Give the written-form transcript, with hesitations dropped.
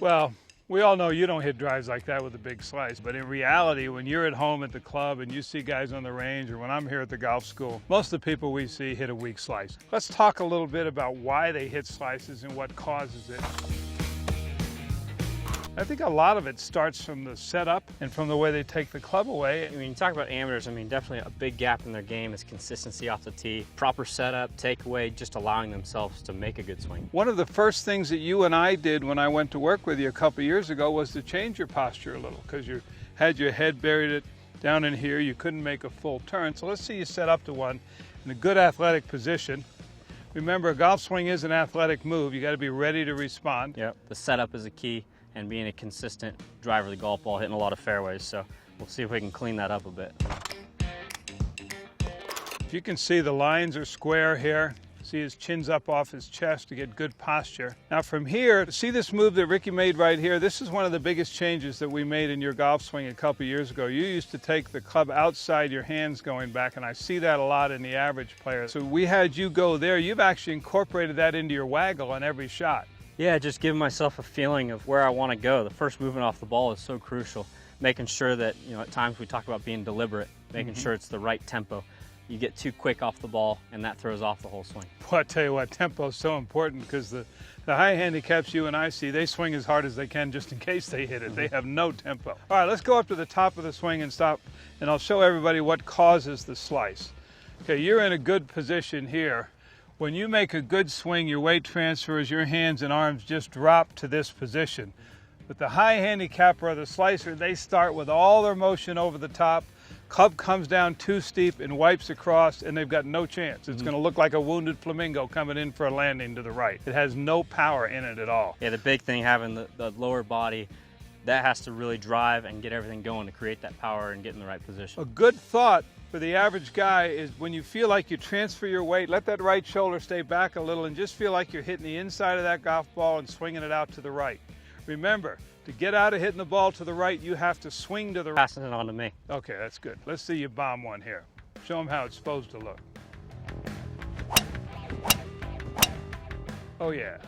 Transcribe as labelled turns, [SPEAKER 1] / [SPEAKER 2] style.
[SPEAKER 1] Well, we all know you don't hit drives like that with a big slice, but in reality, when you're at home at the club and you see guys on the range, or when I'm here at the golf school, most of the people we see hit a weak slice. Let's talk a little bit about why they hit slices and what causes it. I think a lot of it starts from the setup and from the way they take the club away.
[SPEAKER 2] When you talk about amateurs, definitely a big gap in their game is consistency off the tee, proper setup, takeaway, just allowing themselves to make a good swing.
[SPEAKER 1] One of the first things that you and I did when I went to work with you a couple years ago was to change your posture a little, because you had your head buried it down in here, you couldn't make a full turn. So let's see you set up to one in a good athletic position. Remember, a golf swing is an athletic move. You got to be ready to respond.
[SPEAKER 2] Yep, the setup is a key, and being a consistent driver of the golf ball, hitting a lot of fairways. So we'll see if we can clean that up a bit.
[SPEAKER 1] If you can see, the lines are square here. See, his chin's up off his chest to get good posture. Now from here, see this move that Rickie made right here? This is one of the biggest changes that we made in your golf swing a couple years ago. You used to take the club outside your hands going back, and I see that a lot in the average player. So we had you go there. You've actually incorporated that into your waggle on every shot.
[SPEAKER 2] Yeah, just giving myself a feeling of where I want to go. The first movement off the ball is so crucial. Making sure that, at times we talk about being deliberate, making sure it's the right tempo. You get too quick off the ball, and that throws off the whole swing.
[SPEAKER 1] Well, I tell you what, tempo is so important, because the high handicaps you and I see, they swing as hard as they can just in case they hit it. They have no tempo. All right, let's go up to the top of the swing and stop, and I'll show everybody what causes the slice. Okay, you're in a good position here. When you make a good swing, your weight transfers, your hands and arms just drop to this position. But the high handicapper or the slicer, they start with all their motion over the top. Club comes down too steep and wipes across, and they've got no chance. It's going to look like a wounded flamingo coming in for a landing to the right. It has no power in it at all.
[SPEAKER 2] Yeah, the big thing, having the lower body, that has to really drive and get everything going to create that power and get in the right position.
[SPEAKER 1] A good thought for the average guy is, when you feel like you transfer your weight, let that right shoulder stay back a little and just feel like you're hitting the inside of that golf ball and swinging it out to the right. Remember, to get out of hitting the ball to the right, you have to swing to the right.
[SPEAKER 2] Passing it on to me.
[SPEAKER 1] Okay, that's good. Let's see you bomb one here. Show them how it's supposed to look. Oh yeah.